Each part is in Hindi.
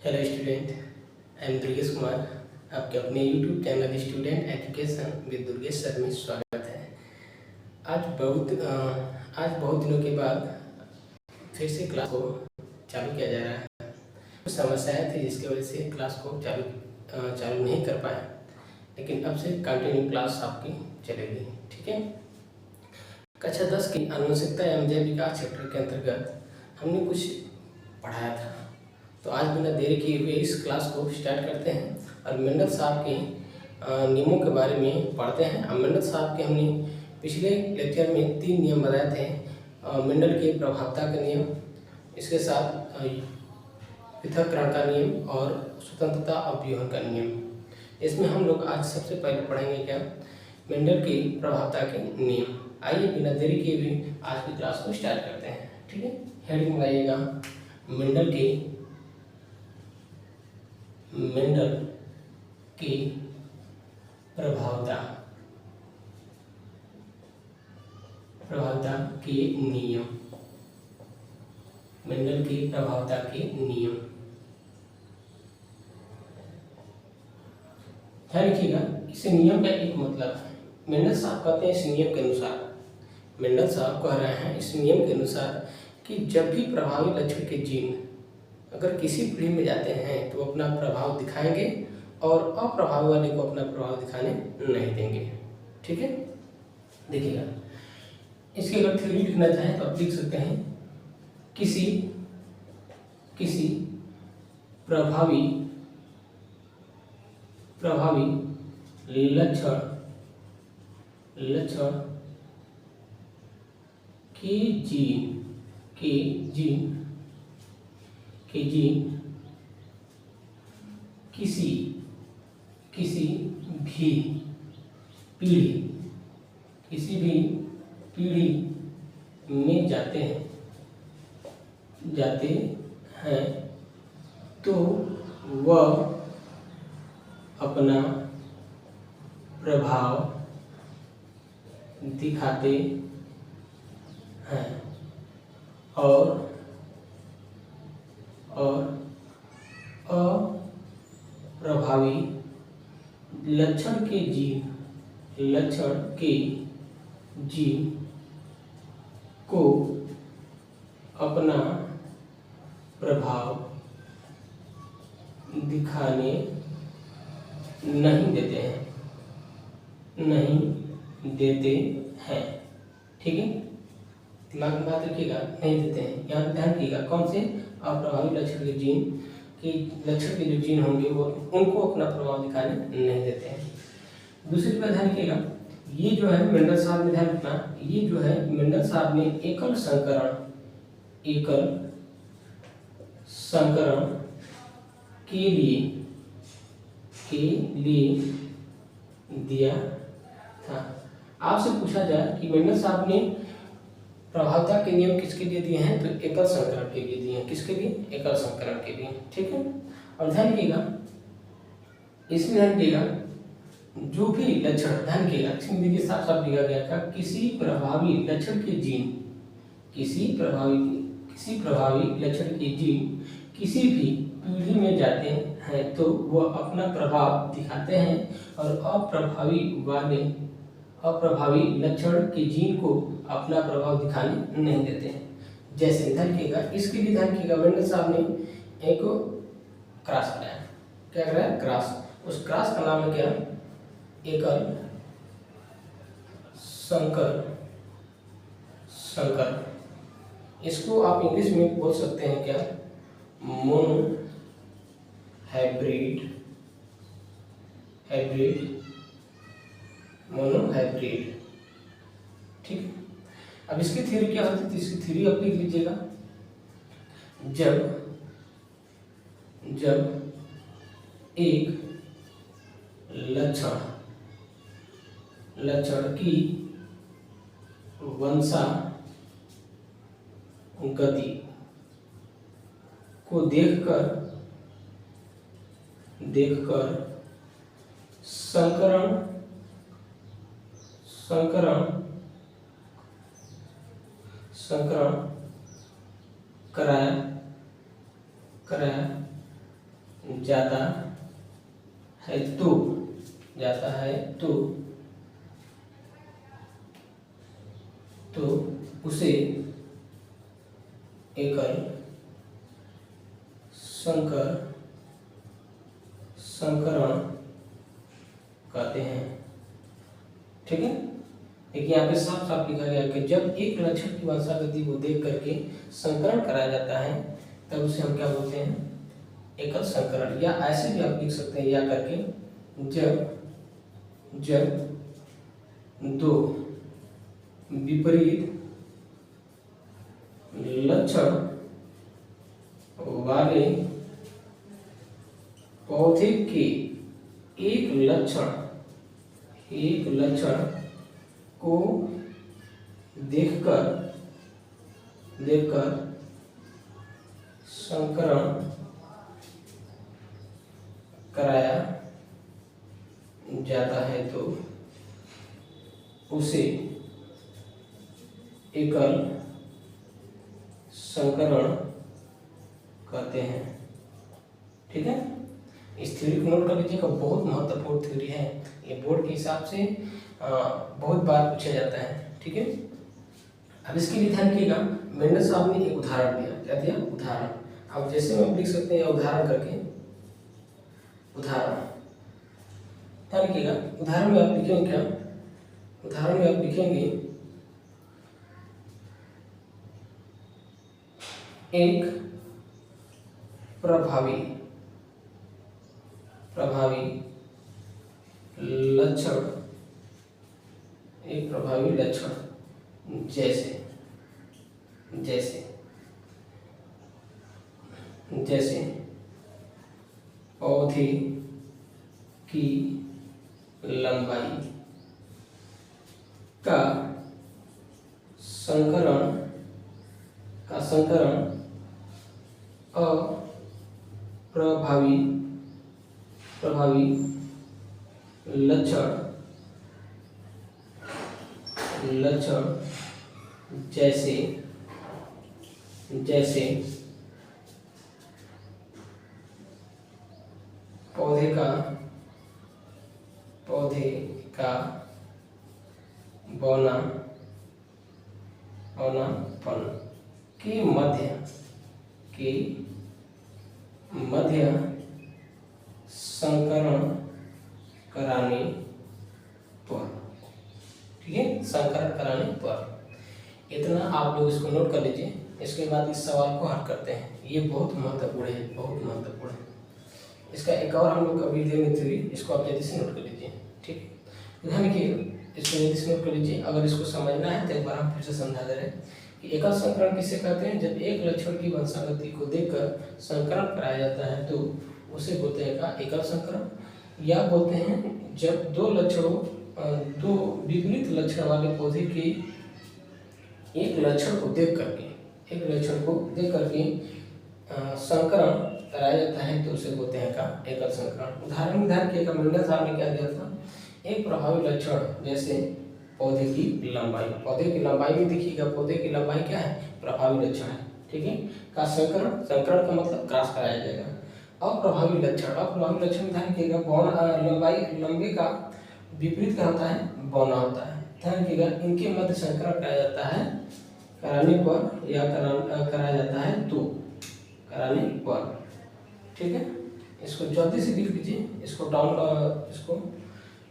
Hello student, I am Durgesh Kumar. आपके अपने YouTube channel student education with Durgesh sir में स्वागत है। आज बहुत दिनों के बाद फिर से क्लास को चालू किया जा रहा है। कुछ समस्याएं थी जिसकी वजह से क्लास को चालू नहीं कर पाए, लेकिन अब से कंटिन्यू क्लास आपकी चलेगी। ठीक है। कक्षा 10 की आनुवंशिकता एवं जैव विकास चैप्टर के अंतर्गत हमने कुछ पढ़ाया था। तो आज बिना देरी किए हुए इस क्लास को स्टार्ट करते हैं और मेंडल साहब के नियमों के बारे में पढ़ते हैं। अब मेंडल साहब के हमने पिछले लेक्चर में 3 नियम बताए थे। मेंडल के प्रभावता का नियम, इसके साथ पृथक्करण का नियम और स्वतंत्रता अवरोहण का नियम। इसमें हम लोग आज सबसे पहले पढ़ेंगे क्या, मेंडल की प्रभावता के नियम। आइए बिना देरी किए हुए आज की क्लास को स्टार्ट करते हैं। ठीक है। हेडिंग लगाइएगा मेंडल की प्रभावता के नियम। मेंडल की प्रभावता के नियम। ध्यान रखिएगा, इस नियम का एक मतलब है। मेंडल साहब कहते हैं इस नियम के अनुसार, मेंडल साहब कह रहे हैं इस नियम के अनुसार कि जब भी प्रभावी लक्षण के जीन अगर किसी पीढ़ी में जाते हैं तो अपना प्रभाव दिखाएंगे और अप्रभावी वाले को अपना प्रभाव दिखाने नहीं देंगे। ठीक है। देखिएगा, इसकी अगर थ्योरी लिखना चाहें तो आप लिख सकते हैं किसी प्रभावी लक्षण के जीन किसी भी पीढ़ी में जाते हैं तो वह अपना प्रभाव दिखाते हैं और अप्रभावी लक्षण के जीन को अपना प्रभाव दिखाने नहीं देते हैं। ठीक है, दिमाग में बात रखिएगा, नहीं देते हैं। यहाँ ध्यान रखिएगा, कौन से अप्रभावी लक्षण के जीन लक्षण के जो जीन होंगे वो उनको अपना प्रभाव दिखाने नहीं देते हैं। दूसरी बात ध्यान रखिएगा, ये जो है मेंडल साहब ने, ध्यान रखना, ये जो है मेंडल साहब ने एकल संकरण के लिए दिया था। आपसे पूछा जाए कि मेंडल साहब ने प्रभावता के नियम किसके लिए दिए हैं, तो एकल संकरण के लिए दिए हैं। किसके लिए? एकल संकरण के लिए। ठीक है। और ध्यान रखिएगा, इसमें ध्यान रखिएगा जो भी लक्षण, ध्यान रखिएगा इसमें देखिए साफ साफ लिखा गया था, किसी प्रभावी लक्षण के जीन किसी प्रभावी लक्षण के जीन किसी भी पीढ़ी में जाते हैं तो वह अपना प्रभाव दिखाते हैं और अप्रभावी लक्षण के जीन को अपना प्रभाव दिखाने नहीं देते हैं। जैसे ध्यान रखिएगा, इसके लिए ध्यान रखिएगा मेंडल साहब ने एक क्रॉस बनाया। क्या कराया? क्रॉस। उस क्रॉस का नाम है क्या? एकल संकर। इसको आप इंग्लिश में बोल सकते हैं क्या? Mono hybrid. ठीक। अब इसकी थ्योरी क्या होती है, इसकी थ्योरी आप लिख लीजिएगा। जब एक लक्षण की वंशागति को देखकर संकरण कराया जाता है तो उसे एकल संकरण कहते हैं। ठीक है, देखिए यहाँ पे साफ साफ लिखा गया कि जब एक लक्षण की वंशागति को देख करके संकरण कराया जाता है तब उसे हम क्या बोलते हैं, एकल संकरण। या ऐसे भी आप लिख सकते हैं या करके, जब दो विपरीत लक्षण वाले पौधे के एक लक्षण को देखकर संकरण कराया जाता है तो उसे एकल संकरण कहते हैं। ठीक है, इस थ्योरी को नोट कर लीजिएगा, बहुत महत्वपूर्ण थ्योरी है, ये बोर्ड के हिसाब से बहुत बार पूछा जाता है। ठीक है, अब इसके लिए ध्यान रखिएगा, मेंडल साहब ने एक उदाहरण दिया, क्या दिया, उदाहरण। अब जैसे हम लिख सकते हैं उदाहरण करके, उदाहरण ध्यान रखिएगा, उदाहरण में आप लिखेंगे क्या, उदाहरण में आप लिखेंगे एक प्रभावी लक्षण, एक प्रभावी लक्षण जैसे पौधे की लंबाई का संकरण अप्रभावी लक्षण जैसे पौधे का बौनापन के मध्य संकरण कराने पर। ठीक है, संकरण कराने पर। इतना आप लोग इसको नोट कर लीजिए। इसके बाद इस सवाल को हल करते हैं, ये बहुत महत्वपूर्ण है, बहुत महत्वपूर्ण है। इसका एक और हम लोग अभी देंगे थ्योरी, इसको आप जल्दी से नोट कर लीजिए। ठीक है, ध्यान रखिएगा, इसको जल्दी से नोट कर लीजिए। अगर इसको समझना है तो एक बार हम फिर से समझा दे रहे हैं कि एकल संकरण किसे कहते हैं, जब एक लक्षण की वंशागति को देखकर संकरण कराया जाता है तो उसे बोलते हैं का एकल संकरण। या बोलते हैं जब दो विपरीत लक्षण वाले पौधे के एक लक्षण को देख करके संकरण कराया जाता है तो उसे बोलते हैं का एकल संकरण। उदाहरण में ध्यान किया, मेंडल साहब ने क्या दिया था, एक प्रभावी लक्षण जैसे पौधे की लंबाई में देखिएगा, पौधे की लंबाई क्या है, प्रभावी लक्षण है। ठीक है, का संकरण का मतलब क्रॉस कराया जाएगा। अप्रभावी लक्षण में ध्यान रखिएगा, लंबे का विपरीत क्या होता है, बौना होता है। ध्यान रखिएगा, इनके मध्य संकरण कराया जाता है कराने पर या कराया जाता है तो कराने पर। ठीक है, इसको जल्दी से लिख लीजिए, इसको इसको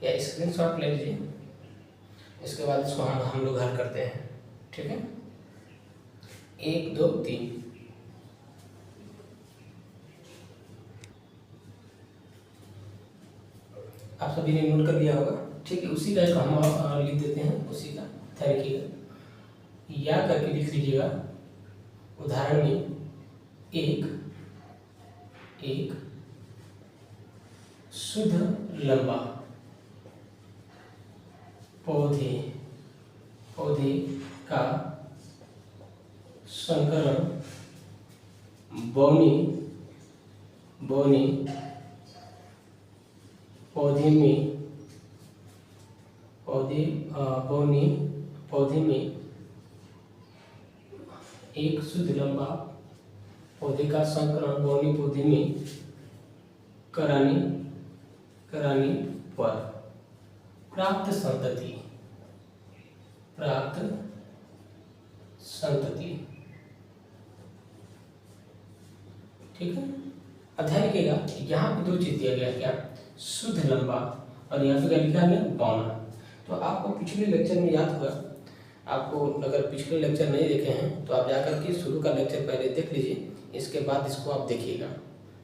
या स्क्रीनशॉट ले लीजिए। इसके बाद इसको हम लोग हल करते हैं। ठीक है, 1 2 3। आप सभी ने नोट कर लिया होगा। ठीक है, उसी का एक हम लिख देते हैं, उसी का ध्यान रखिएगा, या करके लिख लीजिएगा। उदाहरण में एक शुद्ध लंबा पौधे का संकरण बौनी पौधे में एक शुद्ध लंबा पौधे का संकरण बौनी पौधे में कराने पर प्राप्त संतति। ठीक है, अब ध्यान रखिएगा यहाँ पे दो चीज दिया गया, क्या, शुद्ध लंबा और यहाँ पे क्या लिखा है बौना। तो आपको पिछले लेक्चर में याद होगा, आपको अगर पिछले लेक्चर नहीं देखे हैं तो आप जाकर के शुरू का लेक्चर पहले देख लीजिए, इसके बाद इसको आप देखिएगा,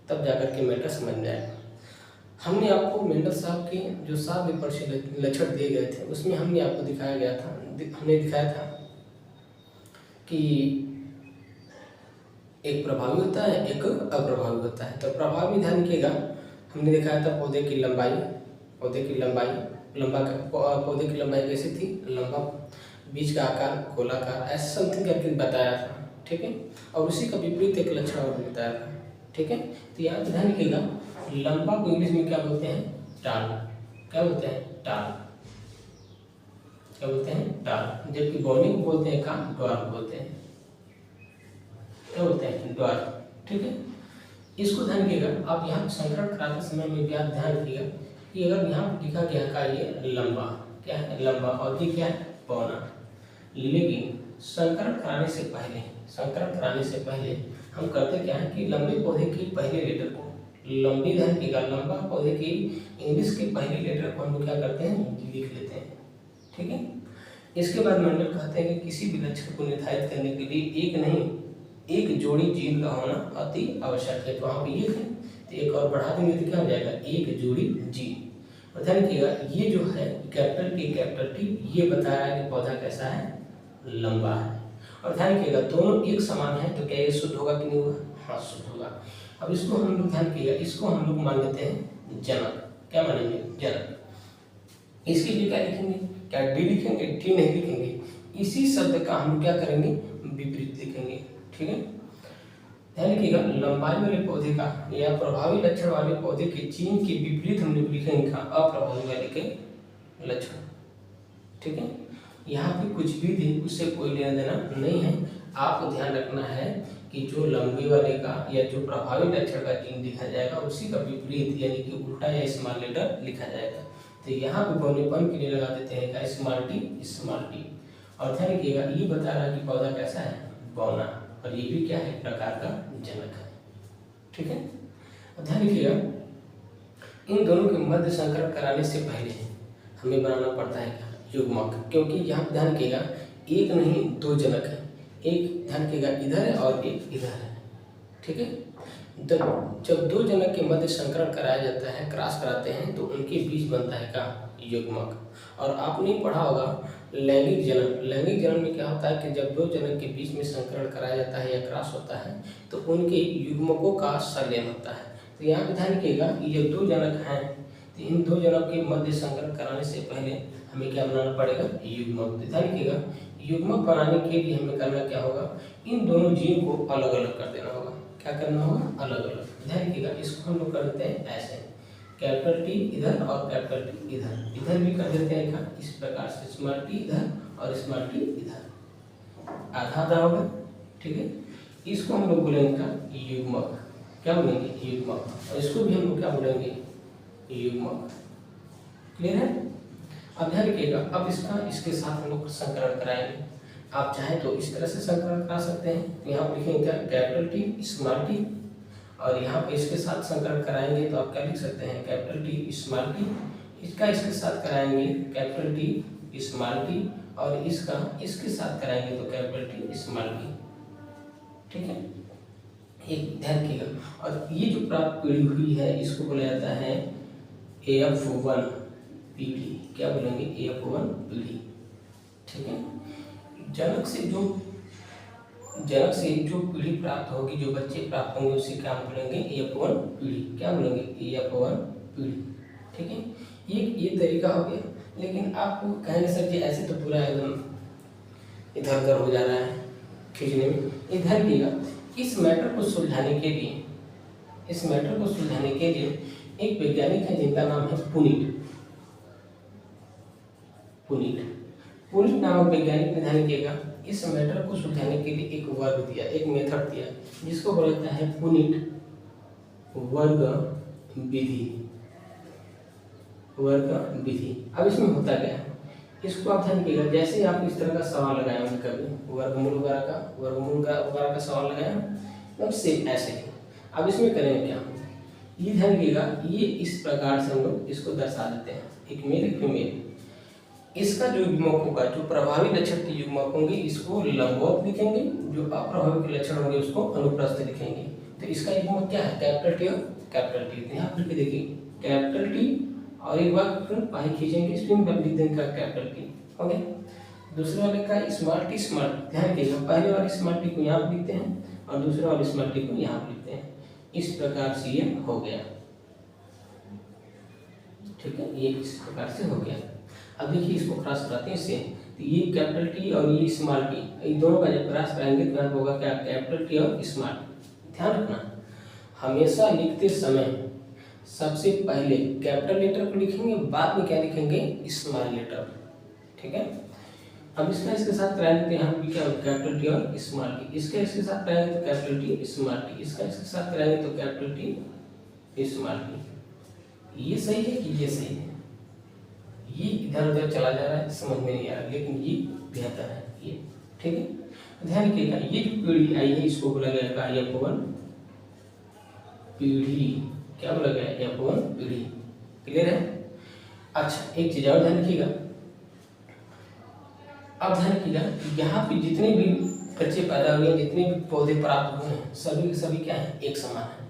तब जाकर के मैटर समझ में आएगा। हमने आपको मेंडल साहब के जो 7 विपर्षी लक्षण दिए गए थे उसमें हमने आपको हमने दिखाया था कि एक प्रभावी होता है, एक अप्रभावी होता है। तो प्रभावी ध्यान रखिएगा, हमने दिखाया था पौधे की लंबाई पौधे की लंबाई कैसी थी, लंबा, बीज का आकार गोलाकार, ऐसा समथिंग करके बताया था। ठीक है, और उसी का विपरीत एक लक्षण और बताया था। ठीक है, तो यहाँ ध्यान रखिएगा, लंबा को इंग्लिश में क्या बोलते हैं, टाल। क्या बोलते हैं, टाल। क्या बोलते हैं, टाल। जबकि बॉडी को बोलते हैं का, ड्वार्फ बोलते हैं। क्या बोलते हैं, ड्वार्फ। ठीक है, इसको ध्यान रखिएगा। आप यहाँ संकरण कराते समय में भी आप ध्यान रखिएगा कि अगर यहाँ लिखा गया का ये लंबा, क्या है, लंबा, और ये क्या है, पौना। लेकिन संकरण कराने से पहले हम करते क्या है कि लंबे पौधे की पहले लेटर को, लंबी ध्यान रखिएगा, लंबा पौधे की इंग्लिश के पहले लेटर को हम लोग क्या करते हैं, लिख लेते हैं। ठीक है, इसके बाद मेंडल कहते हैं कि किसी भी लक्षण को निर्धारित करने के लिए एक नहीं, एक जोड़ी जीन का होना अति आवश्यक है। तो वहाँ पे एक है तो एक और बढ़ा देंगे तो क्या हो जाएगा, एक जोड़ी जीन। और ध्यान रखिएगा, ये जो है कैपिटल टी ये बताया है कि पौधा कैसा है, लंबा है। और ध्यान रखिएगा दोनों एक समान है, तो क्या ये शुद्ध होगा कि नहीं होगा, हाँ शुद्ध होगा। अब इसको हम लोग ध्यान रखिएगा, इसको हम लोग मान लेते हैं जनक। क्या मानेंगे, जनक। इसके लिए क्या लिखेंगे, क्या डी लिखेंगे, टी नहीं लिखेंगे। इसी शब्द का हम क्या करेंगे, विपरीत लिखेंगे। ठीक है, ध्यान रखिएगा, लंबाई वाले पौधे का या प्रभावी लक्षण वाले पौधे के जीन के विपरीत हम लोग लिखेंगे अप्रभावी वाले के लक्षण। ठीक है, यहाँ पे कुछ भी दे उससे कोई लेना देना नहीं है। आपको ध्यान रखना है कि जो लंबे वाले का या जो प्रभावी लक्षण का जीन लिखा जाएगा उसी का विपरीत यानी कि उल्टा या स्मॉल लेटर लिखा जाएगा। तो यहाँ पे बौनेपन के लिए लगा देते हैं क्या, स्मॉल टी। और ध्यान रखिएगा, ये बता रहा है कि पौधा कैसा है, बौना, और ये भी क्या है, प्रकार का जनक है। ठीक है, ध्यान रखिएगा, इन दोनों के मध्य संकरण कराने से पहले हमें बनाना पड़ता है क्या, युग्मक। क्योंकि यहाँ ध्यान रखिएगा, एक नहीं दो जनक है, एक ध्यान रखिएगा इधर है और एक इधर है। ठीक है, जब दो जनक के मध्य संकरण कराया जाता है, क्रॉस कराते हैं, तो उनके बीच बनता है क्या, युग्मक। और आपने पढ़ा होगा लैंगिक जनन में क्या होता है कि जब दो जनक के बीच में संकरण कराया जाता है या क्रॉस होता है तो उनके युग्मकों का संलयन होता है। तो यहाँ पे ध्यान रखिएगा, ये दो जनक हैं, तो इन दो जनक के मध्य संकरण कराने से पहले हमें क्या बनाना पड़ेगा, युग्मक। तो ध्यान रखिएगा, युग्मक बनाने के लिए हमें करना क्या होगा, इन दोनों जीन को अलग अलग कर देना होगा। क्या करना होगा, अलग अलग। ध्यान रखिएगा, इसको हम लोग कर देते हैं ऐसे, कैपिटल टी इधर और कैपिटल टी इधर भी कर देते हैं क्या, इस प्रकार से, स्मॉल टी इधर और स्मॉल टी इधर, आधा आधा होगा। ठीक है, इसको हम लोग बोलेंगे क्या, युग्मक। क्या बोलेंगे, युग्मक। और इसको भी हम लोग क्या बोलेंगे, युग्मक। क्लियर है। अब ध्यान रखिएगा, अब इसके साथ हम लोग संकरण कराएंगे। आप चाहें तो इस तरह से संकरण करा सकते हैं, यहाँ पर लिखेंगे क्या, कैपिटल टी स्मॉल टी, और यहाँ पे इसके साथ संकरण कराएंगे तो आप क्या लिख सकते हैं, कैपिटल टी स्मॉल टी। इसके साथ कराएंगे कैपिटल टी स्मॉल टी, और इसके साथ कराएंगे तो कैपिटल टी स्मॉल टी। ठीक है, एक ध्यान रखिएगा। और ये जो प्राप्त पीढ़ी हुई है इसको बोला जाता है AF1 पीढ़ी। क्या बोलेंगे, AF1 पीढ़ी। ठीक है, जनक से जो पीढ़ी प्राप्त होगी, जो बच्चे प्राप्त होंगे उसे क्या बोलेंगे, AF1 पीढ़ी। क्या बोलेंगे, AF1 पीढ़ी। ठीक है, ये तरीका हो गया। लेकिन आपको कहेंगे सर जी ऐसे तो पूरा एकदम इधर उधर हो जा रहा है खींचने में। इधर किएगा, इस मैटर को सुलझाने के लिए एक वैज्ञानिक है जिनका नाम है पुनीत नामक वैज्ञानिक ने ध्यान रखिएगा, इस मैटर को सुलझाने के लिए एक वर्ग दिया, एक मेथड दिया, जिसको बोला जाता है पुनीत वर्ग विधि, वर्ग विधि। अब इसमें होता क्या है, इसको आप ध्यान रखिएगा। जैसे ही आप इस तरह का सवाल लगाए होंगे कभी वर्गमूल वगैरह का सवाल लगाया तो सेम ऐसे ही। अब इसमें करेंगे क्या, ये ध्यान रखिएगा, ये इस प्रकार से हम लोग इसको दर्शा देते हैं, एक मेल एक फीमेल। इसका जो युग्मक होगा, जो प्रभावी लक्षण के युग्मक होंगे इसको लंबवत लिखेंगे, जो अप्रभावी के लक्षण होंगे उसको अनुप्रस्थ लिखेंगे। तो इसका युग्मक क्या है, कैपिटल टी और कैपिटल टी। तो यहाँ पर देखिए कैपिटल टी और एक बार फिर पाई खींचेंगे, स्प्रिंग पर लिख देंगे कैपिटल टी। ओके, दूसरे वाले का स्मॉल टी, ध्यान रखिएगा पहले वाले स्मॉल टी को यहाँ पर लिखते हैं और दूसरे वाले स्मॉल टी को यहाँ पर लिखते हैं। इस प्रकार से ये हो गया, ठीक है, ये इस प्रकार से हो गया। अब देखिए इसको क्रॉस कराते हैं इससे, तो ये कैपिटल टी और ये स्मॉल टी, इन दोनों का जब क्रॉस कराएंगे तो यहाँ होगा क्या, कैपिटल टी और स्मॉल टी। ध्यान रखना हमेशा लिखते समय सबसे पहले कैपिटल लेटर को लिखेंगे, बाद में क्या लिखेंगे, स्मॉल लेटर, ठीक है। अब इसका इसके साथ कराएंगे तो यहाँ भी क्या होगा, कैपिटल टी और स्मॉल टी। इसका इसके साथ कराएंगे तो कैपिटल टी स्मॉल टी, इसका इसके साथ कराएंगे तो कैपिटल टी स्मॉल टी। ये सही है कि ये सही है, ये इधर उधर चला जा रहा है, समझ में नहीं आ रहा, लेकिन ये बेहतर है ये, ठीक है। ध्यान रखिएगा ये जो पीढ़ी आई है इसको बोला गया F1 पीढ़ी, क्या बोला गया, F1 पीढ़ी। क्लियर है। अच्छा एक चीज और ध्यान रखिएगा, अब ध्यान रखिएगा यहाँ पे जितने भी बच्चे पैदा हुए, जितने भी पौधे प्राप्त हुए हैं, सभी के सभी क्या है, एक समान है,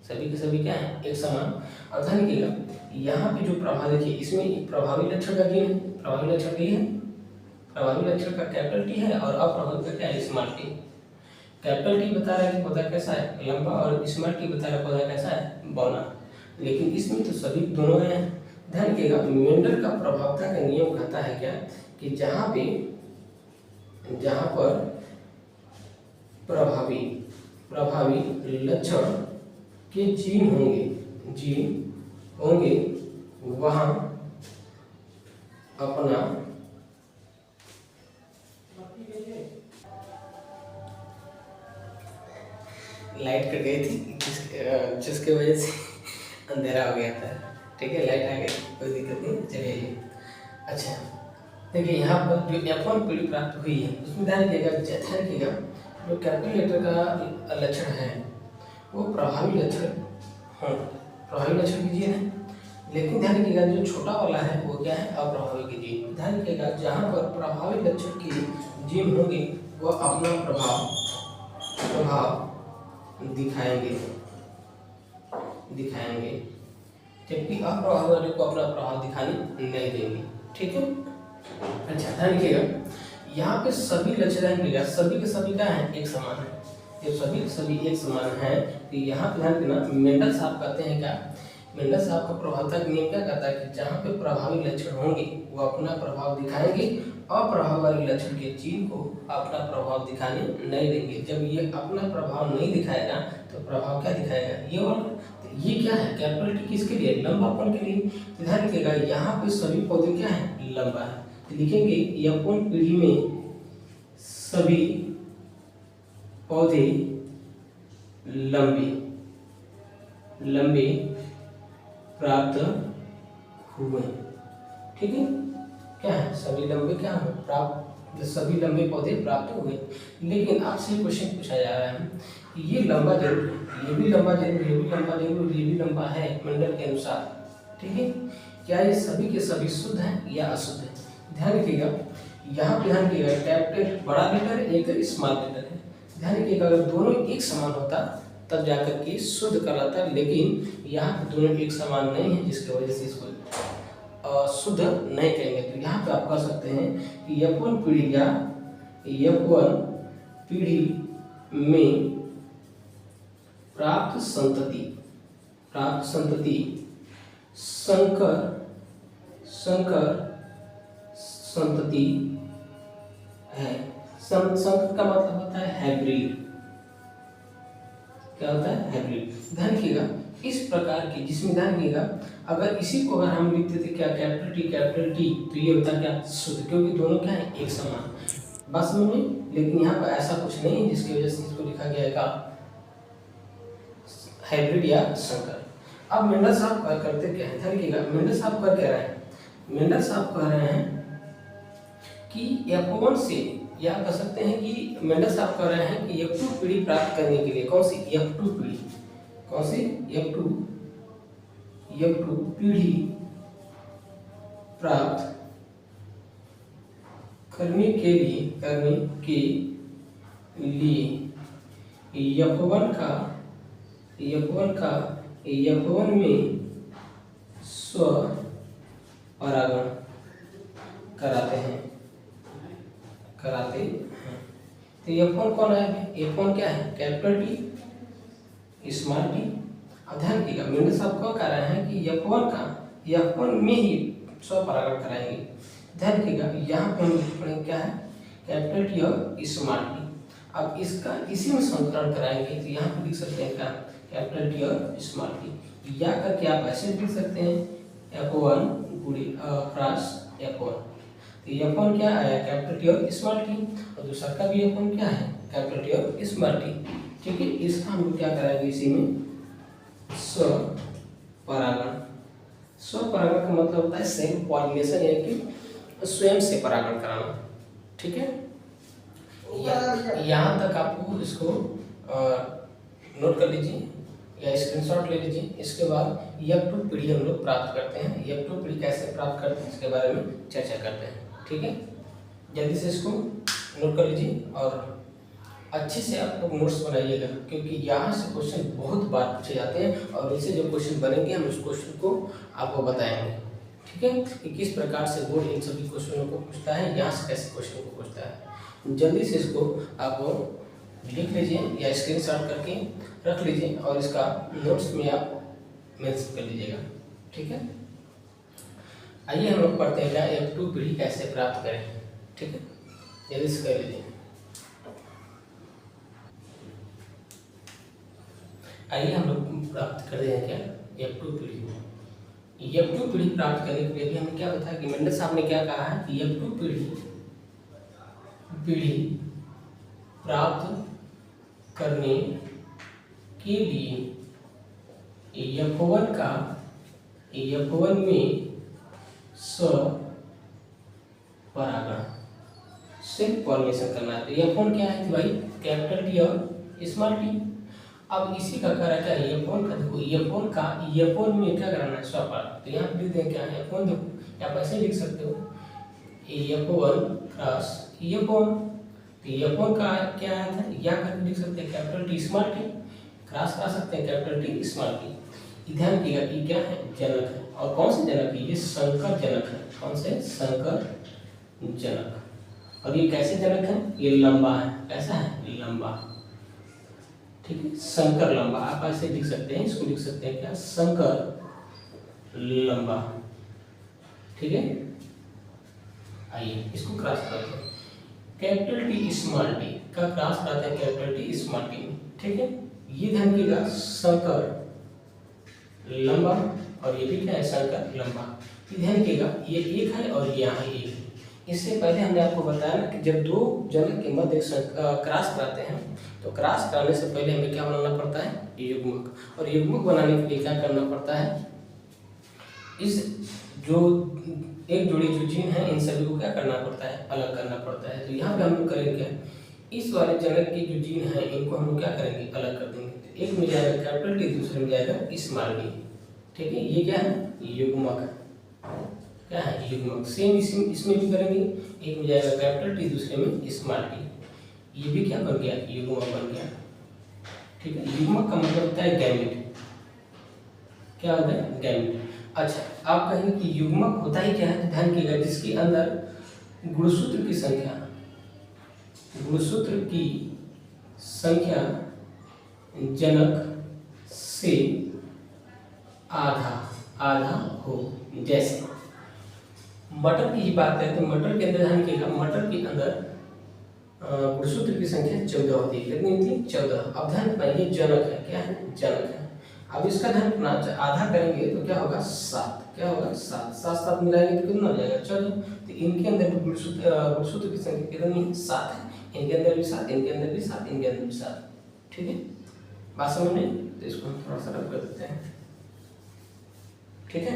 सभी के सभी क्या है, एक समान। अब ध्यान रखिएगा यहाँ पे जो प्रभाव देखिए, इसमें प्रभावी लक्षण का क्या है, प्रभावी लक्षण की है, प्रभावी लक्षण का कैपिटल टी है और अप्रभावी का क्या है, स्मॉल टी। कैपिटल टी बता रहा है कि पौधा कैसा है, लंबा, और स्मॉल टी बता रहा है पौधा कैसा है, बौना। लेकिन इसमें तो सभी दोनों हैं। ध्यान रखिएगा मेंडल का प्रभावता का नियम कहता है क्या, कि जहाँ पर प्रभावी लक्षण के जीन होंगे वहाँ अपना लाइट कट गई थी जिसके वजह से अंधेरा हो गया था, ठीक है, लाइट आ गई, कोई दिक्कत नहीं, चलिए। अच्छा देखिए यहाँ पर जो F1 पीढ़ी प्राप्त हुई है उसमें ध्यान रखिएगा, जो कैपिटल लेटर का लक्षण है वो प्रभावी लक्षण की जीन है, लेकिन ध्यान रखिएगा जो छोटा वाला है वो क्या है, अप्रभावी की जीन। ध्यान रखिएगा जहाँ पर प्रभावी लक्षण की जीन होगी वो अपना प्रभाव दिखाएंगे, जबकि अप्रभावी वाले को अपना प्रभाव दिखाने नहीं देंगे, ठीक है। अच्छा ध्यान रखिएगा यहाँ पे सभी लक्षण मिलेगा, सभी के सभी क्या है, एक समान है। जब सभी के सभी एक समान है तो यहाँ पे ध्यान देना, मेंडल साहब कहते हैं क्या, मेंडल साहब का प्रभावता का नियम क्या कहता है कि जहाँ पे प्रभावी लक्षण होंगे वो अपना प्रभाव दिखाएंगे, अप्रभावी वाले लक्षण के जीन को अपना प्रभाव दिखाने नहीं देंगे। जब ये अपना प्रभाव नहीं दिखाएगा तो प्रभाव क्या दिखाएगा, ये वाला। तो ये क्या है, कैपिटल टी किसके लिए, लंबापन के लिए। तो ध्यान रखिएगा यहाँ पे सभी पौधे क्या है, लंबा है, तो लिखेंगे F1 पीढ़ी में सभी पौधे लंबे प्राप्त हुए, ठीक है। क्या है, सभी लंबे क्या है, प्राप्त, सभी लंबे पौधे प्राप्त हुए। लेकिन आपसे क्वेश्चन पूछा जा रहा है कि ये लंबा जरूर है, ये भी लंबा जरूर, ये भी लंबा जरूर, ये भी लंबा है मेंडल के अनुसार, ठीक है। क्या ये सभी के सभी शुद्ध हैं या अशुद्ध है। ध्यान रखिएगा यहाँ पे, ध्यान रखिएगा कैपिटल बड़ा लेटर एक स्मॉल लेटर है। ध्यान रखिएगा अगर दोनों एक समान होता तब जाकर के शुद्ध कहलाता, लेकिन यहाँ पे दोनों एक समान नहीं है जिसकी वजह से इसको शुद्ध नहीं कहेंगे। तो यहाँ पे आप कह सकते हैं कि F1 पीढ़ी या F1 पीढ़ी में प्राप्त संतति संकर संतति है। संकर का मतलब होता है हाइब्रिड, क्या होता है, हाइब्रिड। ध्यान रखिएगा इस प्रकार की, जिसमें ध्यान रखिएगा अगर इसी को अगर हम लिखते थे क्या, कैपिटल टी, तो ये होता क्या, शुद्ध, क्योंकि दोनों क्या है, एक समान, बस में। लेकिन यहाँ पर ऐसा कुछ नहीं है जिसकी वजह से इसको लिखा गया है हाइब्रिड या संकर। अब मेंडल साहब करते क्या है, ध्यान रखिएगा। मेंडल साहब कर क्या रहे हैं, मेंडल साहब कह रहे हैं कि F1 से, या कह सकते हैं कि मेंडल साहब कह रहे हैं कि F2 पीढ़ी प्राप्त करने के लिए, कौन सी F2 पीढ़ी, कौन सी F2 पीढ़ी प्राप्त करने के लिए F1 में स्व परागण कराते हैं। तो F1 कौन है, F1 क्या है, कैपिटल टी स्मॉल टी। अब ध्यान रखिएगा, मेंडल साहब क्या कह रहे हैं कि F1 में ही स्व परागण कराएंगे। ध्यान रखिएगा, यहाँ पे हम पढ़ेंगे क्या है, कैपिटल टी और स्मॉल टी। अब इसका इसी में संकरण कराएंगे, तो यहाँ पे लिख सकते हैं क्या, कैपिटल टी और स्मॉल टी, या करके आप ऐसे लिख सकते हैं F1 क्रॉस F1। तो F1 क्या आया, कैपिटल टी और स्मॉल टी, और दूसरा का भी F1 क्या है, कैपिटल टी और स्मॉल टी। ठीक है, इसका हम क्या कराएंगे, इसी में स्व परागण। स्व परागण का मतलब होता है सेल्फ पॉलिनेशन, यानी कि स्वयं से परागण कराना। ठीक है, यहाँ तक आपको इसको नोट कर लीजिए या स्क्रीनशॉट ले लीजिए। इसके बाद F2 पीढ़ी हम लोग प्राप्त करते हैं, F2 पीढ़ी कैसे प्राप्त करते हैं इसके बारे में चर्चा करते हैं। ठीक है, जल्दी से इसको नोट कर लीजिए और अच्छे से आप लोग नोट्स बनाइएगा, क्योंकि यहाँ से क्वेश्चन बहुत बार पूछे जाते हैं और इनसे जो क्वेश्चन बनेंगे हम उस क्वेश्चन को आपको बताएंगे। ठीक है, कि किस प्रकार से बोर्ड इन सभी क्वेश्चनों को पूछता है, यहाँ से कैसे क्वेश्चन को पूछता है। जल्दी से इसको आप लिख लीजिए या स्क्रीनशॉट करके रख लीजिए और इसका नोट्स में आप मेंशन कर लीजिएगा। ठीक है, आइए हम लोग पढ़ते हैं क्या, F2 पीढ़ी कैसे प्राप्त करें। ठीक है, जल्दी से कर लीजिए। आइए हम लोग प्राप्त करते हैं क्या, F2 पीढ़ी। F2 पीढ़ी प्राप्त करने के लिए भी हमें क्या बताया कि मेंडल साहब ने क्या कहा है कि F2 पीढ़ी प्राप्त करने के लिए F1 में स्व परागण, सेल्फ पॉलिनेशन करना है। तो F1 क्या है भाई, कैपिटल टी और स्मॉल टी। अब इसी का कह रहा है F1 का, देखो F1 में क्या कराना है, स्व परागण। तो यहाँ पे लिख दें क्या है F1, देखो आप ऐसे लिख सकते हो F1 क्रॉस F1। तो F1 का क्या आया था, या करके लिख सकते हैं capital T small T, cross करा सकते हैं कैपिटल टी स्मॉल टी। ध्यान रखिएगा ये क्या है, जनक है। और कौन से जनक है, ये संकर जनक है। कौन से, संकर जनक। और ये कैसे जनक है, ये लंबा है। कैसा है, लंबा। ठीक है, संकर लंबा, आप ऐसे लिख सकते हैं, इसको लिख सकते हैं क्या, संकर लंबा। ठीक है, आइए इसको क्रॉस करते हैं, कैपिटल टी स्मॉल टी का क्रॉस कराते हैं कैपिटल टी स्मॉल टी में। ठीक है, ये ध्यान रखिएगा, संकर लंबा, और ये भी क्या है, संकर लंबा। ये ध्यान रखिएगा, ये एक है और ये यहाँ एक है। इससे पहले हमने आपको बताया ना कि जब दो जनक के मध्य क्रॉस कराते हैं, तो क्रॉस कराने से पहले हमें क्या बनाना पड़ता है, युग्मक। और युग्मक बनाने के लिए क्या करना पड़ता है, इस जो एक जोड़ी जो जीन है इन सभी को क्या करना पड़ता है, अलग करना पड़ता है। तो यहाँ पे हम लोग करेंगे क्या, इस वाले जनक की जो जीन है इनको हम लोग क्या करेंगे, अलग कर देंगे। तो एक में जाएगा कैपिटल टी, दूसरे में जाएगा स्मॉल टी। ठीक है, ये क्या है, युग्मक है। क्या है, युग्मक। सेम इसमें भी करेंगे, एक में जाएगा कैपिटल टी, दूसरे में स्मॉल टी। ये भी क्या बन गया, युग्मक बन गया। ठीक है, युग्मक का मतलब होता है गैमेट। क्या होता है, गैमेट। अच्छा, आप कहेंगे कि युग्मक होता ही क्या है, तो ध्यान रखिएगा, जिसके अंदर गुणसूत्र की संख्या जनक से आधा हो। जैसे मटर की ही बात करें तो मटर के अंदर ध्यान रखिएगा, मटर के अंदर गुणसूत्र की संख्या 14 होती है। कितनी होती है, 14। अब ध्यान रखना, ये जनक है। क्या है, जनक है। अब इसका ध्यान रखना, आधा करेंगे तो क्या होगा, 7। क्या होगा, 7। 7 मिलाएंगे तो कितना हो जाएगा, 14। तो इनके अंदर भी गुणसूत्र की संख्या कितनी, 7 है। इनके अंदर भी 7, इनके अंदर भी 7, इनके अंदर भी 7। ठीक है, बात समझ में। तो इसको हम थोड़ा सा रब कर देते हैं। ठीक है।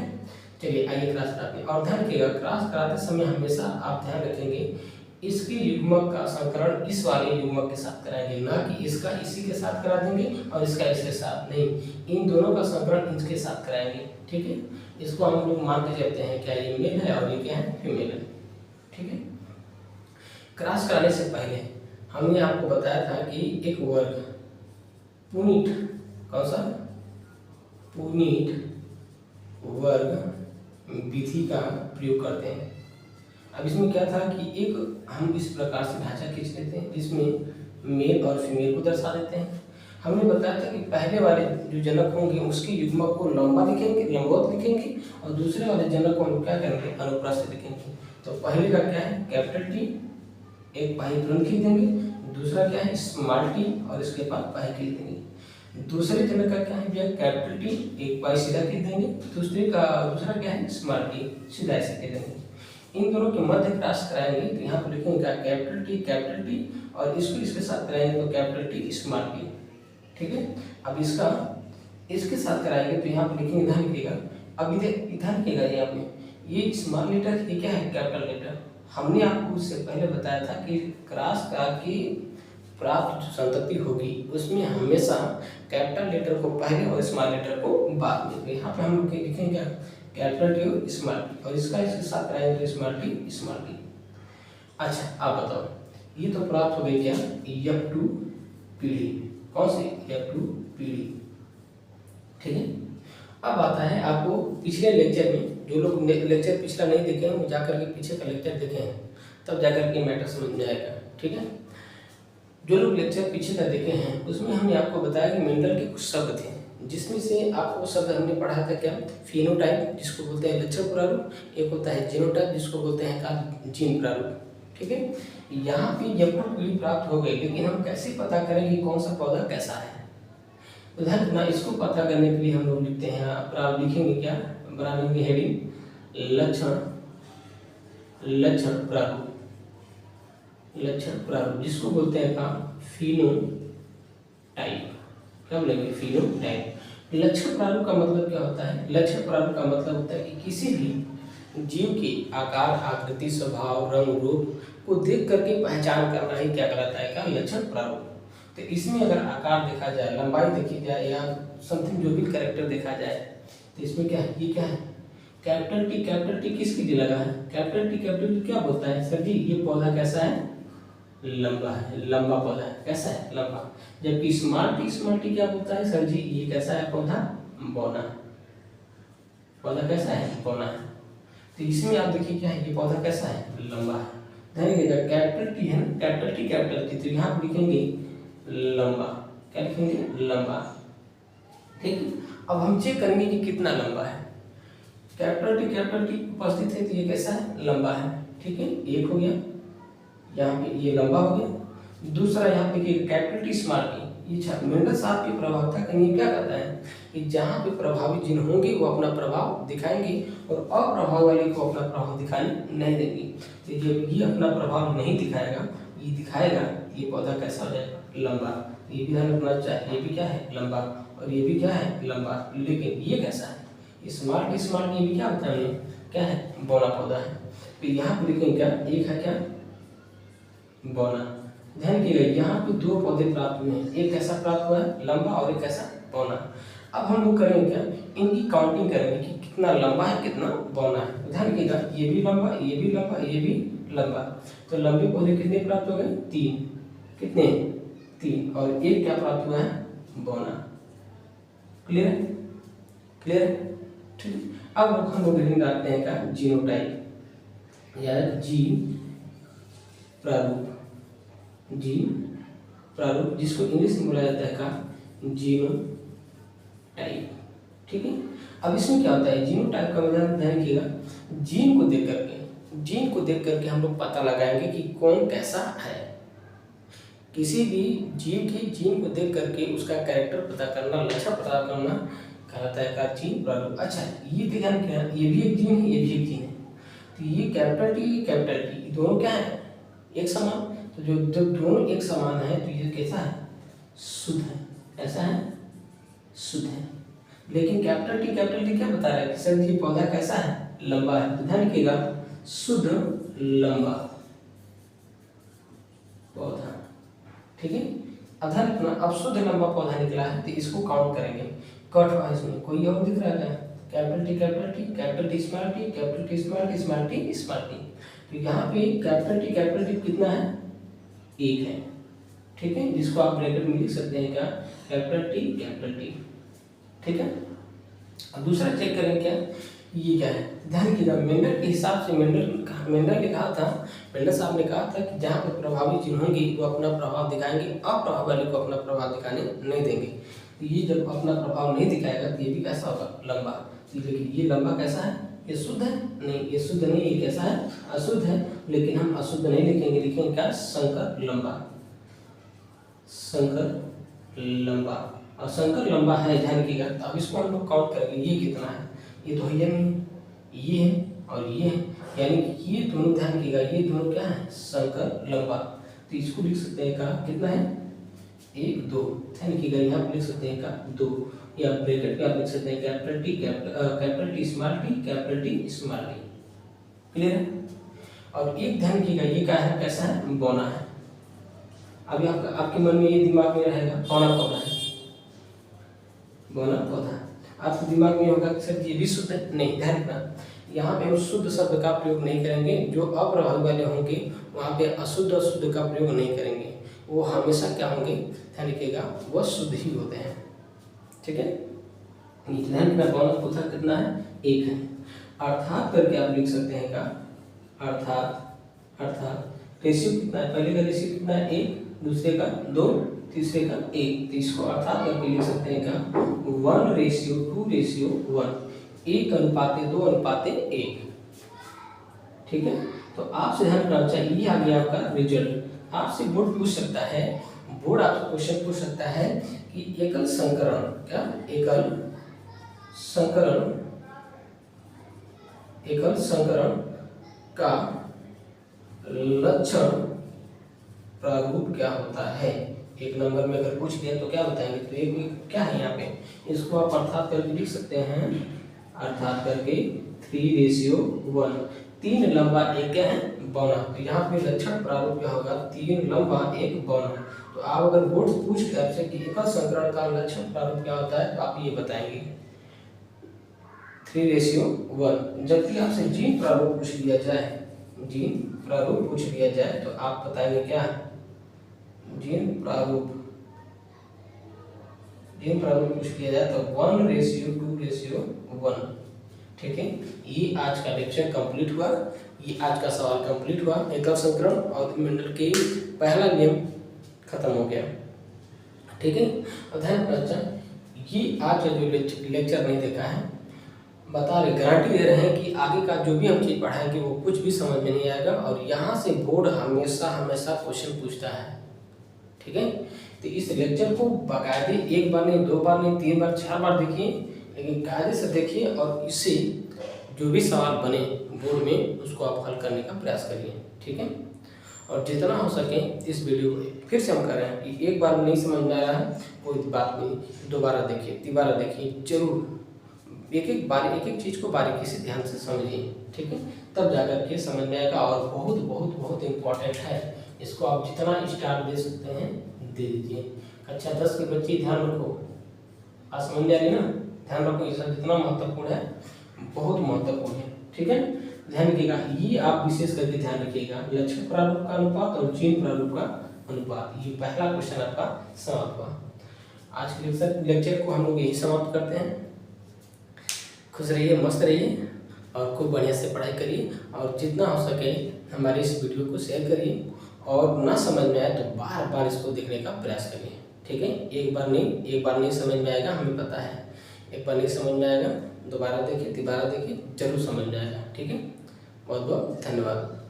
चलिए आइए क्रॉस कराते हैं। और ध्यान रखिएगा, क्रॉस कराते समय हमेशा आप ध्यान रखेंगे इसके युग्मक का संकरण इस वाले युग्मक के साथ कराएंगे, ना कि इसका इसी के साथ करा देंगे और इसका इसके साथ नहीं, इन दोनों का संकरण इसके साथ कराएंगे। ठीक है, इसको हम लोग मान के चलते हैं क्या ये मेल है और ये क्या है, फीमेल है। ठीक है, क्रॉस कराने से पहले हमने आपको बताया था कि एक वर्ग पुनीट, कौन सा, पुनीट वर्ग विधि का प्रयोग करते हैं। अब इसमें क्या था कि एक हम इस प्रकार से ढांचा खींच लेते हैं जिसमें मेल और फीमेल को दर्शा देते हैं। हमने बताया था कि पहले वाले जो जनक होंगे उसके युग्मक को लंबा लिखेंगे, लंबवत लिखेंगे, और दूसरे वाले जनक को हम क्या करेंगे, अनुप्रास लिखेंगे। तो पहले का क्या है, कैपिटल टी, एक पाही तुरंत खींच देंगे, दूसरा क्या है स्मॉल टी और इसके बाद पाही खींच देंगे। दूसरे जनक का क्या है भैया, कैपिटल टी, एक पाई सीधा खींच देंगे, दूसरा क्या है स्मॉल टी, सीधा ऐसे खींच देंगे। इन दोनों के मध्य क्रॉस कराएंगे तो यहाँ पर लिखेंगे क्या, कैपिटल टी और इसको इसके साथ कराएंगे तो कैपिटल टी स्मॉल टी। ठीक है, अब इसका इसके साथ कराएंगे तो यहाँ पर लिखेंगे, ध्यान रखिएगा, अब ध्यान रखिएगा यहाँ पे ये स्मॉल लेटर, ये क्या है कैपिटल लेटर। हमने आपको उससे पहले बताया था कि क्रॉस करा की प्राप्त जो संतति होगी उसमें हमेशा कैपिटल लेटर को पहले और स्मॉल लेटर को बाद में। तो यहाँ पे हम लोग लिखेंगे क्या, कैपिटल टी और स्मॉल टी, और इसका इसके साथ कराएंगे तो स्मॉल टी। अच्छा आप बताओ, ये तो प्राप्त हो गई क्या, F2 पीढ़ी, कौन सी, F2 पीढ़ी। ठीक है, अब आता है आपको पिछले लेक्चर में, जो लोग लेक्चर पिछला नहीं देखे हैं वो जाकर के पीछे का लेक्चर देखे हैं, तब जाकर के मैटर समझ में आएगा। ठीक है, जो लोग लेक्चर पीछे का देखे हैं उसमें हमने आपको बताया कि मेंडल के कुछ शब्द थे, जिसमें से आपको शब्द हमने पढ़ा था क्या, फिनोटाइप जिसको बोलते हैं लक्षण प्रारूप, एक होता है जीनोटाइप जिसको बोलते हैं का जीन प्रारूप। ठीक है, यहाँ पे F2 पीढ़ी प्राप्त हो गई, लेकिन हम कैसे पता करें कि कौन सा पौधा कैसा है। उदाहरण ना, इसको पता करने के लिए हम लोग लिखते हैं, लिखेंगे क्या, बनाएंगे हेडिंग लक्षण प्रारूप, जिसको बोलते हैं का फिनोटाइप। क्या बोलेंगे, फिनोटाइप। लक्षण प्रारूप का मतलब क्या होता है, लक्षण प्रारूप का मतलब होता है कि किसी भी जीव के आकार, आकृति, स्वभाव, रंग, रूप को देख करके पहचान करना ही क्या कहलाता है का लक्षण प्रारूप। तो इसमें अगर आकार देखा जाए, लंबाई देखी जाए या समथिंग जो भी कैरेक्टर देखा जाए तो इसमें क्या है, ये क्या है कैपिटल टी किसके लिए लगा है, कैपिटल टी क्या बोलता है, सर जी ये पौधा कैसा है, लंबा है, लंबा पौधा है, कैसा है, लंबा। जबकि स्मॉल टी क्या बोलता है, सर जी ये कैसा है पौधा, बौना, पौधा कैसा है, बौना है। तो इसमें आप देखिए क्या है, ये पौधा कैसा है, लंबा है। ध्यान रखिएगा कैपिटल टी है ना, कैपिटल टी, तो यहाँ पर लिखेंगे लंबा, क्या लिखेंगे, लंबा। ठीक, अब हम चेक करेंगे कि कितना लंबा है। कैपिटल टी उपस्थित है तो ये कैसा है, लंबा है। ठीक है, एक हो गया, यहाँ पे ये लंबा हो गया। दूसरा यहाँ पे कैपिटल टी स्मॉल टी, ये मेंडल साहब की प्रभावता कहीं क्या करता है कि जहाँ पे प्रभावित जिन होंगे वो अपना प्रभाव दिखाएंगे और अप्रभाव वाले को अपना प्रभाव दिखाने नहीं देंगे। तो जब ये अपना प्रभाव नहीं दिखाएगा, ये दिखाएगा, ये पौधा कैसा हो जाएगा, लंबा। ये भी ध्यान रखना चाहिए, ये भी क्या है, लंबा, और ये भी क्या है, लंबा। लेकिन ये कैसा है, स्मॉल टी, ये भी क्या होता है, क्या है, बौना पौधा है। तो यहाँ पे लिखेंगे क्या, एक है क्या, बौना। ध्यान रखिएगा यहाँ पे दो पौधे प्राप्त हुए हैं, एक कैसा प्राप्त हुआ है, लंबा, और एक कैसा, बौना। अब हम लोग करेंगे क्या, इनकी काउंटिंग करेंगे कि कितना लंबा है, कितना बौना है। ध्यान रखिएगा ये भी लंबा, ये भी लंबा, ये भी लंबा। तो लंबे पौधे कितने प्राप्त हो गए, 3, कितने, 3, और एक क्या प्राप्त हुआ है, बौना। क्लियर है, ठीक। अब हम लोग हेडिंग डालते हैं क्या, जीनोटाइप या जीन प्रारूप, जिसको इंग्लिश में बोला जाता है का जीनोटाइप। ठीक है, अब इसमें क्या होता है, जीनोटाइप का मतलब ध्यान रखिएगा, जीन को देख करके हम लोग पता लगाएंगे कि कौन कैसा है। किसी भी जीव के जीन को देख करके उसका कैरेक्टर पता करना, लक्षण पता करना कहलाता है का जीन प्रारूप। अच्छा ये ध्यान क्या, ये भी एक जीन है, ये भी एक जीन है। तो ये कैपिटल टी दोनों क्या है, एक समान। तो जो दोनों एक समान है तो ये कैसा है, शुद्ध है, ऐसा है, शुद्ध है। लेकिन कैपिटल टी क्या बता रहा है कि सर ये पौधा कैसा है, लंबा है। तो ध्यान रखिएगा शुद्ध लंबा पौधा, ठीक है। अब ध्यान रखना, अब शुद्ध लंबा पौधा निकला है तो इसको काउंट करेंगे। कट हुआ इसमें कोई और दिख रहा है, कैपिटल टी स्मॉल टी। तो यहाँ पे कैपिटल टी कितना है, एक है, ठीक है, जिसको आप ब्रैकेट में लिख सकते हैं क्या, कैपिटल टी, ठीक है। अब दूसरा चेक करें क्या, ये क्या है, ध्यान रखिएगा मेंडल के हिसाब से मेंडल साहब ने कहा था कि जहाँ पर प्रभावी चिन्ह होंगे वो अपना प्रभाव दिखाएंगे, अप्रभाव वाले को अपना प्रभाव दिखाने नहीं देंगे। तो ये जब अपना प्रभाव नहीं दिखाएगा तो ये भी कैसा होगा, लंबा। तो देखिए ये लंबा कैसा है, ये शुद्ध है, नहीं ये शुद्ध नहीं, ये कैसा है, अशुद्ध है। लेकिन हम अशुद्ध नहीं लिखेंगे, लिखेंगे क्या, संकर लंबा। और संकर लंबा है, ध्यान रखिएगा। तो अब इसको हम लोग काउंट करेंगे, ये कितना है, ये तो है नहीं, ये है और ये है, यानी कि ये दोनों, ध्यान रखिएगा ये दोनों क्या है, संकर लंबा। तो इसको लिख सकते हैं का कितना है, 1 2, ध्यान रखिएगा यहाँ पे लिख सकते हैं का 2, या ब्रैकेट में आप लिख सकते हैं capital T small T, clear है। और एक ध्यान रखिएगा ये क्या है, कैसा है, बौना है। अभी आपके मन में ये दिमाग में रहेगा, बौना पौधा है, बौना पौधा। आपके दिमाग में होगा कि सर ये भी शुद्ध है, नहीं, ध्यान रखना यहाँ पे हम शुद्ध शब्द का प्रयोग नहीं करेंगे, जो अप्रभावी वाले होंगे वहाँ पे अशुद्ध का प्रयोग नहीं करेंगे, वो हमेशा क्या होंगे, ध्यान रखिएगा वह शुद्ध ही होते हैं, ठीक है। ध्यान रखना बौना पौधा कितना है, 1 है। अर्थात करके आप लिख सकते हैं का अर्थात रेशियो कितना है, पहले का रेशियो कितना है, 1, दूसरे का 2, तीसरे का 1। तो इसको अर्थात करके लिख सकते हैं का 1:2:1, 1:2:1, ठीक है। तो आपसे ध्यान रखना चाहिए, ये आ गया आपका रिजल्ट। आपसे बोर्ड पूछ सकता है, बोर्ड आपसे क्वेश्चन पूछ सकता है कि एकल संकरण का लक्षण प्रारूप क्या होता है। 1 नंबर में अगर पूछ दिया तो क्या बताएंगे, तो एक क्या है यहाँ पे, इसको आप अर्थात करके लिख सकते हैं, अर्थात करके 3:1, 3 लंबा 1 क्या है, बौना। तो यहाँ पे लक्षण प्रारूप क्या होगा, 3 लंबा 1 बौना। तो आप अगर बोर्ड से पूछ के आपसे कि एकल संकरण का लक्षण प्रारूप क्या होता है, तो आप ये बताएंगे 3:1। जबकि आपसे जीन प्रारूप पूछ लिया जाए, तो आप बताएंगे क्या, जीन प्रारूप पूछ लिया जाए तो 1:2:1, ठीक है। ये आज का लेक्चर कंप्लीट हुआ, ये आज का सवाल कंप्लीट हुआ, एकल संकरण और मेंडल के पहला नियम खत्म हो गया, ठीक है। और ध्यान रखना, ये आज का जो लेक्चर नहीं देखा है, बता रहे, गारंटी दे रहे हैं कि आगे का जो भी हम चीज़ पढ़ाएंगे वो कुछ भी समझ में नहीं आएगा, और यहाँ से बोर्ड हमेशा क्वेश्चन पूछता है, ठीक है। तो इस लेक्चर को बाकायदे 1 बार नहीं, 2 बार नहीं, 3 बार 4 बार देखिए, लेकिन कायदे से देखिए, और इससे जो भी सवाल बने बोर्ड में उसको आप हल करने का प्रयास करिए, ठीक है। और जितना हो सके इस वीडियो को फिर से हम कर रहे हैं कि 1 बार नहीं समझ में आया है कोई बात नहीं, दोबारा देखिए, तीबारा देखिए, जरूर एक चीज़ को बारीकी से ध्यान से समझिए, ठीक है, तब जाकर के समझ में आएगा। और बहुत इम्पोर्टेंट है, इसको आप जितना स्टार दे सकते हैं दे दीजिए। कक्षा 10 के बच्चे ध्यान रखो, आज समझ में आ रही ना, ध्यान रखो, ये सब जितना महत्वपूर्ण है, बहुत महत्वपूर्ण है, ठीक है। ध्यान रखिएगा, ये आप विशेष करके ध्यान रखिएगा, लक्षण प्रारूप का अनुपात और जीन प्रारूप का अनुपात, ये पहला क्वेश्चन आपका समाप्त हुआ। आज के लेक्चर को हम लोग यही समाप्त करते हैं। खुश रहिए, मस्त रहिए, और खूब बढ़िया से पढ़ाई करिए, और जितना हो सके हमारे इस वीडियो को शेयर करिए, और ना समझ में आए तो बार इसको देखने का प्रयास करिए, ठीक है। एक बार नहीं समझ में आएगा, हमें पता है, एक बार नहीं समझ में आएगा, दोबारा देखिए, तिबारा देखिए, जरूर समझ में आएगा, ठीक है। बहुत बहुत धन्यवाद।